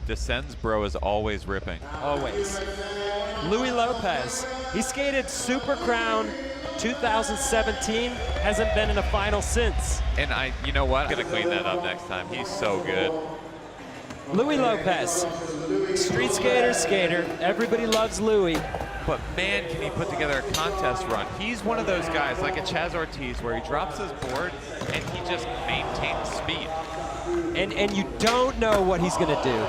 Descends bro is always ripping. Always. Louie Lopez. He skated Super Crown 2017. Hasn't been in a final since. And you know what? I'm gonna clean that up next time. He's so good. Louie Lopez. Street skater. Everybody loves Louie. But man, can he put together a contest run. He's one of those guys, like a Chaz Ortiz, where he drops his board and he just maintains speed. And you don't know what he's gonna do.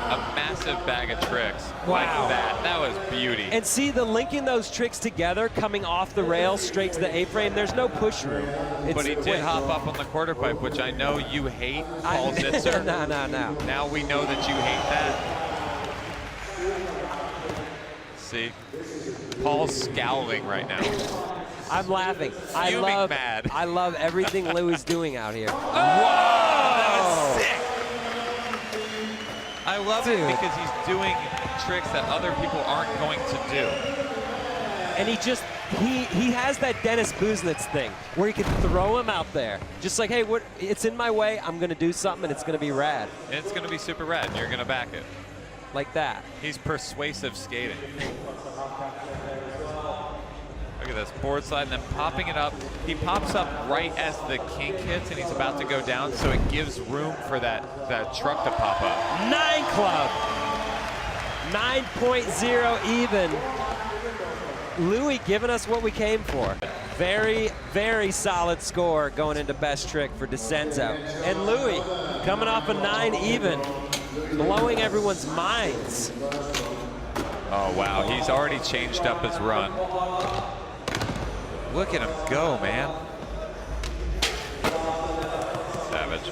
A massive bag of tricks Wow. like that. That was beauty. And see, the linking those tricks together, coming off the rail straight to the A-frame, there's no push room. But he did hop up on the quarter pipe, which I know you hate, Paul Zitzer. No. Now we know that you hate that. See? Paul's scowling right now. I'm laughing. Mad. I love everything Louie's doing out here. Whoa! That was sick! I love it because he's doing tricks that other people aren't going to do. And he has that Dennis Buznitz thing where he can throw him out there. Just like, hey, it's in my way, I'm gonna do something and it's gonna be rad. And it's gonna be super rad and you're gonna back it. Like that. He's persuasive skating. Look at this, board slide and then popping it up. He pops up right as the kink hits and he's about to go down, so it gives room for that truck to pop up. 9 club. 9.0 even. Louie giving us what we came for. Very, very solid score going into best trick for DeCenzo. And Louie coming off a 9 even, blowing everyone's minds. Oh wow, he's already changed up his run. Look at him go, man. Savage.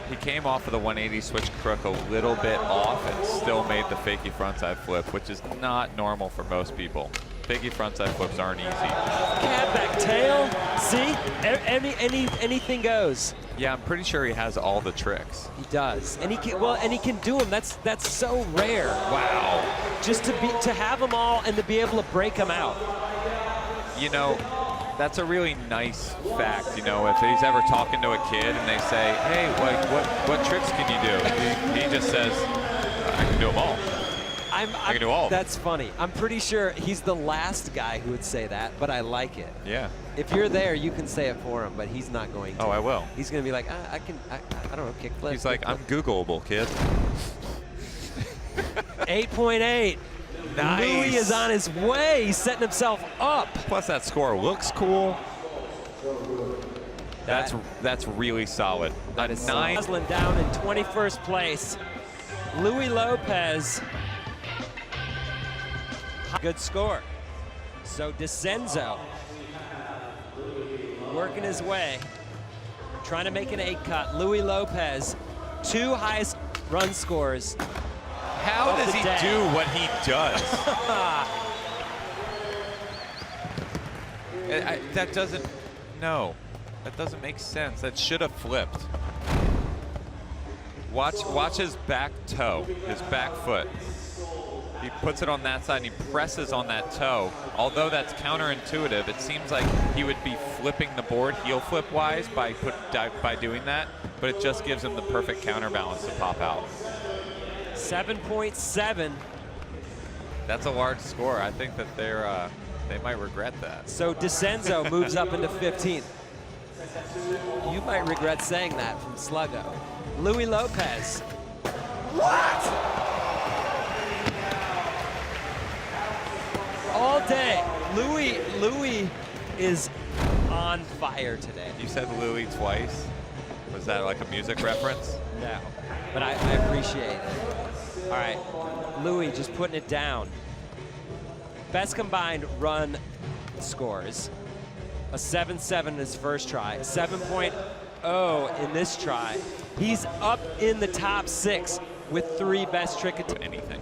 He came off of the 180 switch crook a little bit off and still made the fakie frontside flip, which is not normal for most people. Fakie frontside flips aren't easy. Cab back tail. See? Anything goes. Yeah, I'm pretty sure he has all the tricks. He does. And he can do them. That's so rare. Wow. Just to have them all and to be able to break them out. You know, that's a really nice fact. You know, if he's ever talking to a kid and they say, hey, what tricks can you do? He just says, I can do them all. I can do all of them. That's funny. I'm pretty sure he's the last guy who would say that, but I like it. Yeah. If you're there, you can say it for him, but he's not going to. Oh, I will. He's going to be like, I don't know, kickflip. He's like, I'm Googleable, kid. 8.8. Nice. Louie is on his way. He's setting himself up. Plus that score looks cool. That's really solid. That is 9. Muslin down in 21st place. Louie Lopez. Good score. So DeCenzo working his way, trying to make an 8 cut. Louie Lopez, 2 highest run scores. How does he do what he does? That doesn't make sense. That should have flipped. Watch his back toe, his back foot. He puts it on that side and he presses on that toe. Although that's counterintuitive, it seems like he would be flipping the board heel flip wise by doing that, but it just gives him the perfect counterbalance to pop out. 7.7. That's a large score. I think that they might regret that. So DeCenzo moves up into 15th. You might regret saying that from Sluggo. Louie Lopez. What? All day. Louie is on fire today. You said Louie twice. Was that like a music reference? No, but I appreciate it. All right, Louie just putting it down. Best combined run scores. A 7.7 in his first try, 7.0 in this try. He's up in the top 6 with 3 best trick attempts. Anything.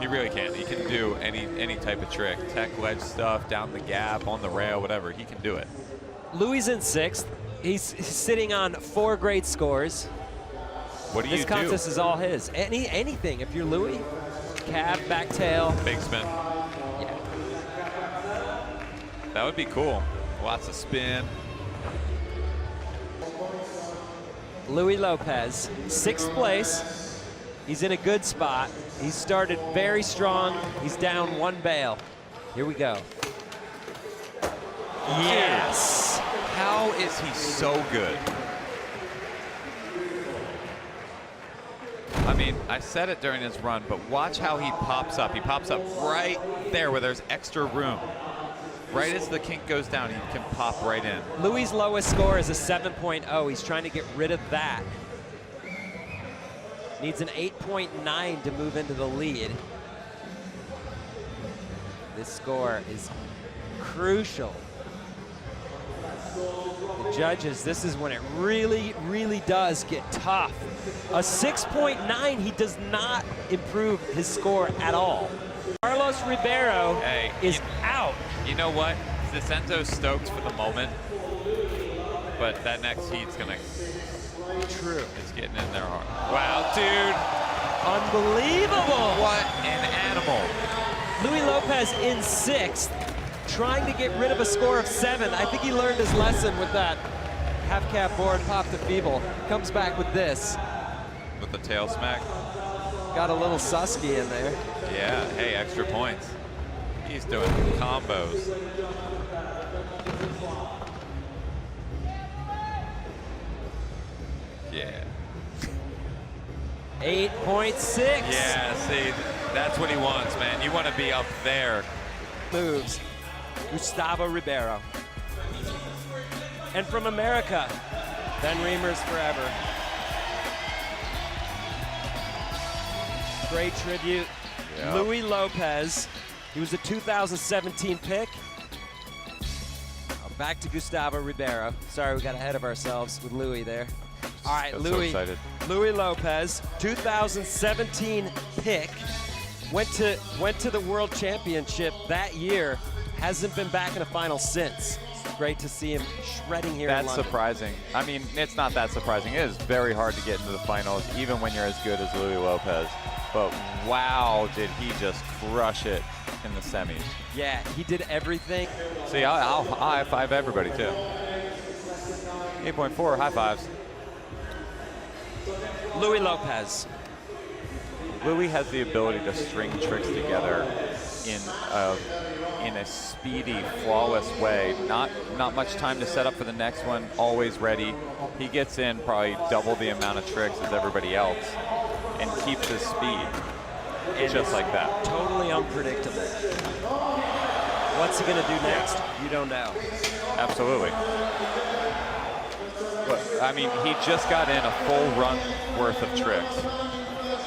He really can. He can do any type of trick. Tech ledge stuff, down the gap, on the rail, whatever. He can do it. Louie's in 6th. He's sitting on 4 great scores. What do you do? This contest is all his. Anything. If you're Louie, cab, back tail. Big spin. Yeah. That would be cool. Lots of spin. Louie Lopez, 6th place. He's in a good spot. He started very strong. He's down 1 bail. Here we go. Yes! How is he so good? I mean, I said it during his run, but watch how he pops up. He pops up right there where there's extra room. Right as the kink goes down, he can pop right in. Louie's lowest score is a 7.0. He's trying to get rid of that. Needs an 8.9 to move into the lead. This score is crucial. The judges, this is when it really, really does get tough. A 6.9, he does not improve his score at all. Carlos Ribeiro is out. You know what? Cisento's stoked for the moment, but that next heat's gonna. True. It's getting in there hard. Wow, dude. Unbelievable. What an animal. Louie Lopez in 6th, trying to get rid of a score of 7. I think he learned his lesson with that half-cap board, pop the feeble. Comes back with this. With the tail smack. Got a little Susky in there. Yeah, hey, extra points. He's doing combos. Yeah. 8.6. Yeah, see, that's what he wants, man. You want to be up there. Moves. Gustavo Ribeiro. And from America, Ben Reimers forever. Great tribute. Yep. Louie Lopez. He was a 2017 pick. Back to Gustavo Ribeiro. Sorry, we got ahead of ourselves with Louie there. All right, I'm Louie. so excited. Louie Lopez, 2017 pick. Went to the World Championship that year. Hasn't been back in a final since. Great to see him shredding here in That's London. surprising. I mean, it's not that surprising. It is very hard to get into the finals, even when you're as good as Louie Lopez. But wow, did he just crush it in the semis. Yeah, he did everything. See, I'll high five everybody too. 8.4 high fives. Louie Lopez. Louie has the ability to string tricks together in a speedy, flawless way. Not much time to set up for the next one, always ready. He gets in probably double the amount of tricks as everybody else and keeps his speed. And just like that. Totally unpredictable. What's he gonna do next? You don't know. Absolutely. But, I mean, he just got in a full run worth of tricks.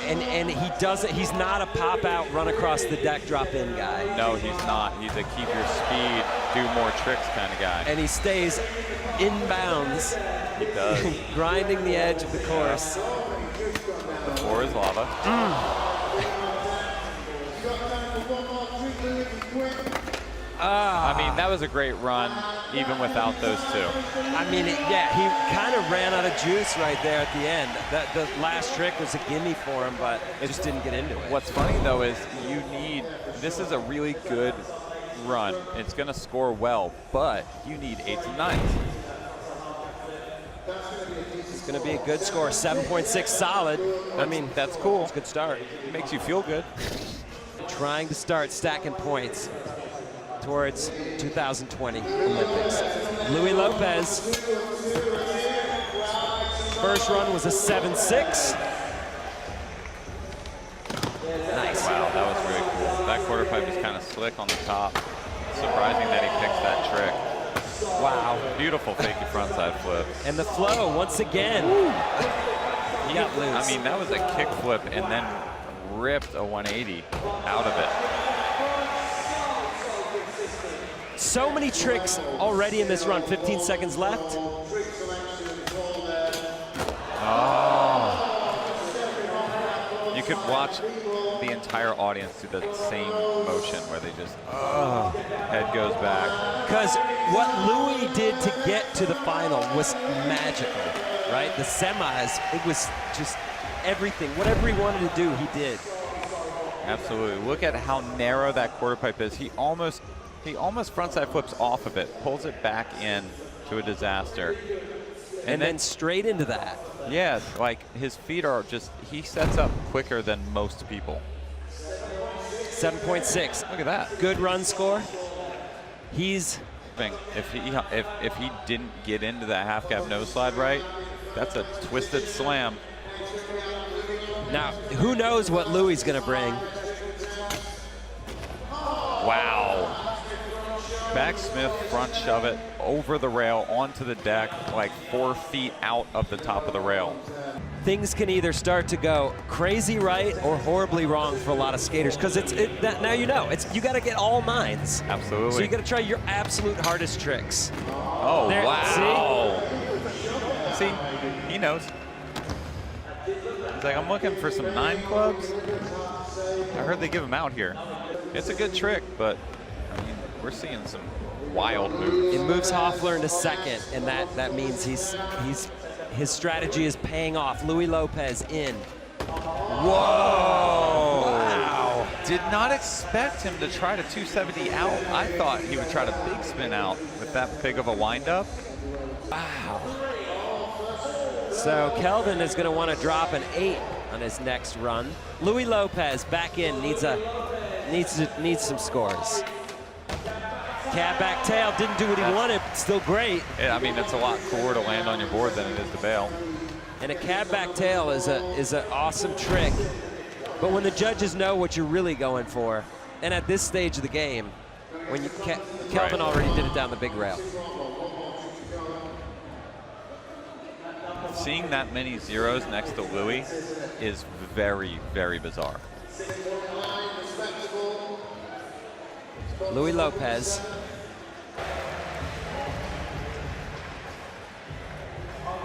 And he doesn't, he's not a pop out, run across the deck, drop in guy. No, he's not. He's a keep your speed, do more tricks kind of guy. And he stays in bounds. He does. Grinding the edge of the course. The floor is lava. I mean, that was a great run, even without those two. I mean, yeah, he kind of ran out of juice right there at the end. The last trick was a gimme for him, but it just didn't get into it. What's funny, though, is this is a really good run. It's going to score well, but you need 8s and 9s. It's going to be a good score, 7.6 solid. I mean, that's cool. It's a good start. It makes you feel good. Trying to start stacking points towards 2020 Olympics. Louie Lopez. First run was a 7.6. Nice. Wow, that was really cool. That quarter pipe is kind of slick on the top. Surprising that he picks that trick. Wow. Beautiful fakey frontside flip. And the flow, once again. He got loose. I mean, that was a kick flip and then ripped a 180 out of it. So many tricks already in this run. 15 seconds left. Oh. You could watch the entire audience do the same motion where they just, head goes back. Because what Louie did to get to the final was magical, right? The semis, it was just everything. Whatever he wanted to do, he did. Absolutely. Look at how narrow that quarter pipe is. He almost frontside flips off of it, pulls it back in to a disaster, and then straight into that. Yeah, like his feet are just, he sets up quicker than most people. 7.6. Look at that. Good run score. He's... If he didn't get into that half cab nose slide right, that's a twisted slam. Now, who knows what Louie's gonna bring? Wow. Backsmith front shove it over the rail onto the deck, like 4 feet out of the top of the rail. Things can either start to go crazy right or horribly wrong for a lot of skaters, because now you know, you got to get all nines. Absolutely. So you got to try your absolute hardest tricks. Oh, there, wow. See, he knows. He's like, I'm looking for some 9 clubs. I heard they give them out here. It's a good trick, but I mean, we're seeing some wild moves. It moves Hoffler into second, and that means his strategy is paying off. Louie Lopez in. Whoa! Wow! Did not expect him to try to 270 out. I thought he would try to big spin out with that big of a windup. Wow. So Kelvin is going to want to drop an 8 on his next run. Louie Lopez back in, needs some scores. Cab back tail, didn't do what he wanted, still great. Yeah, I mean, it's a lot cooler to land on your board than it is to bail. And a cab back tail is an awesome trick. But when the judges know what you're really going for, and at this stage of the game, when Kelvin already did it down the big rail. Seeing that many zeros next to Louie is very, very bizarre. Louie Lopez.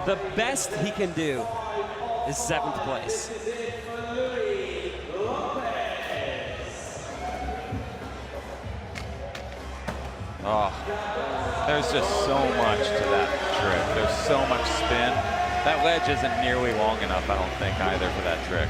The best he can do is 7th place. Oh, there's just so much to that trick. There's so much spin. That ledge isn't nearly long enough, I don't think, either, for that trick.